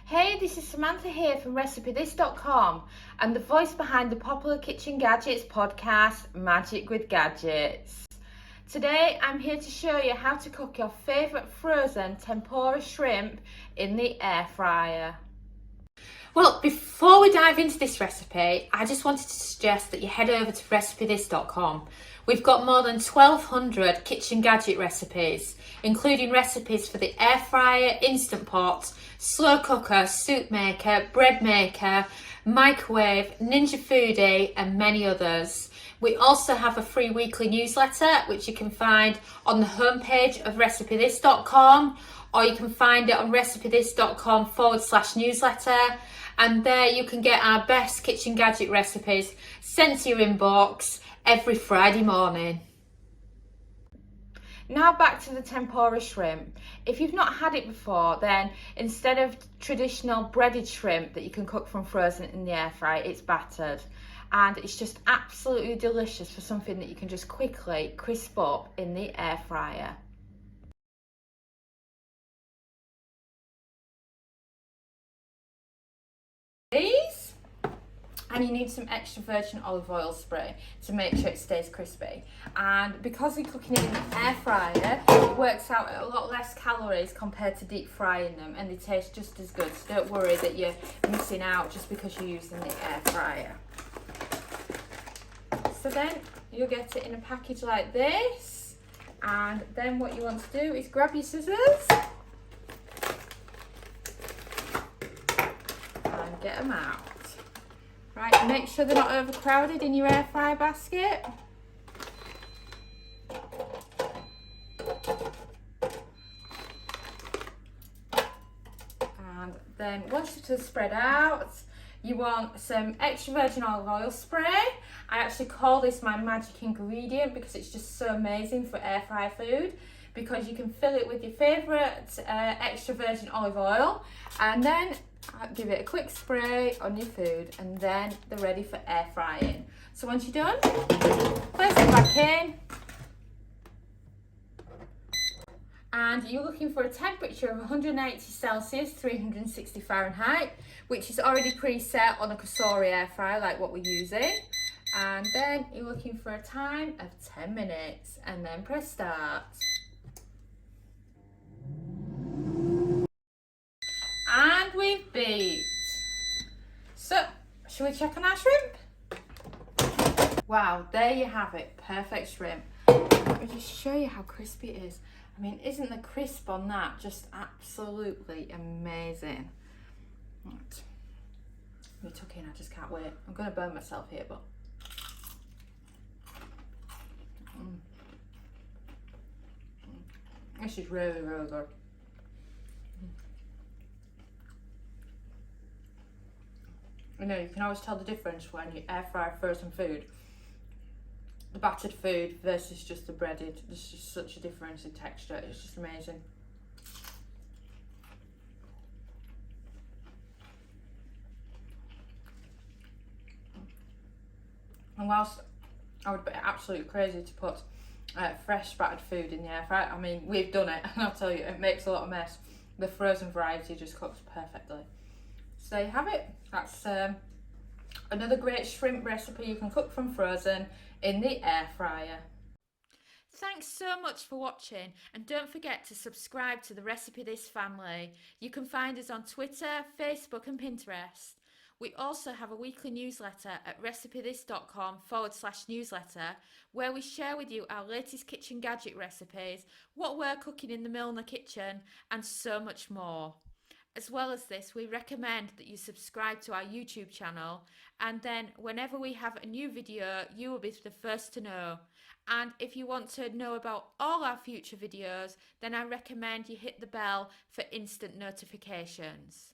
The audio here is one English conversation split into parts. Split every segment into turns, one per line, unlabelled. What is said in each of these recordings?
Hey, this is Samantha here from RecipeThis.com and the voice behind the popular Kitchen Gadgets podcast, Magic with Gadgets. Today I'm here to show you how to cook your favourite frozen tempura shrimp in the air fryer.
Well, before we dive into this recipe, I just wanted to suggest that you head over to RecipeThis.com. We've got more than 1,200 kitchen gadget recipes, including recipes for the air fryer, instant pot, slow cooker, soup maker, bread maker, microwave, Ninja Foodie, and many others. We also have a free weekly newsletter, which you can find on the homepage of RecipeThis.com, or you can find it on RecipeThis.com/newsletter. And there you can get our best kitchen gadget recipes sent to your inbox every Friday morning.
Now back to the tempura shrimp. If you've not had it before, then instead of traditional breaded shrimp that you can cook from frozen in the air fryer, it's battered. And it's just absolutely delicious for something that you can just quickly crisp up in the air fryer.
These, and you need some extra virgin olive oil spray to make sure it stays crispy. And because we're cooking it in the air fryer, it works out at a lot less calories compared to deep frying them, and they taste just as good. So don't worry that you're missing out just because you're using the air fryer. So then you'll get it in a package like this, and then what you want to do is grab your scissors and get them out. Right, make sure they're not overcrowded in your air fryer basket. And then once it is spread out, you want some extra virgin olive oil spray. I actually call this my magic ingredient because it's just so amazing for air fry food, because you can fill it with your favourite extra virgin olive oil and then give it a quick spray on your food, and then they're ready for air frying. So once you're done, place it back in, and you're looking for a temperature of 180 Celsius, 360 Fahrenheit, which is already preset on a Cosori air fryer like what we're using. And then you're looking for a time of 10 minutes, and then press start. And we've beeped. So, shall we check on our shrimp? Wow, there you have it, perfect shrimp. Let me just show you how crispy it is. I mean, isn't the crisp on that just absolutely amazing? Right. Let me tuck in, I just can't wait. I'm going to burn myself here, but... This is really, really good. You know, you can always tell the difference when you air fry frozen food. The battered food versus just the breaded. There's just such a difference in texture. It's just amazing. And whilst I would be absolutely crazy to put fresh battered food in the air fryer, I mean, we've done it, and I'll tell you, it makes a lot of mess. The frozen variety just cooks perfectly. So there you have it. That's another great shrimp recipe you can cook from frozen in the air fryer.
Thanks so much for watching, and don't forget to subscribe to the Recipe This family. You can find us on Twitter, Facebook and Pinterest. We also have a weekly newsletter at recipethis.com/newsletter, where we share with you our latest kitchen gadget recipes, what we're cooking in the Milner kitchen, and so much more. As well as this, we recommend that you subscribe to our YouTube channel, and then whenever we have a new video, you will be the first to know. And if you want to know about all our future videos, then I recommend you hit the bell for instant notifications.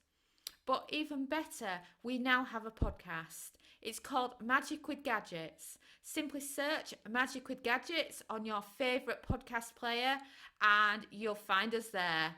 But even better, we now have a podcast. It's called Magic with Gadgets. Simply search Magic with Gadgets on your favourite podcast player and you'll find us there.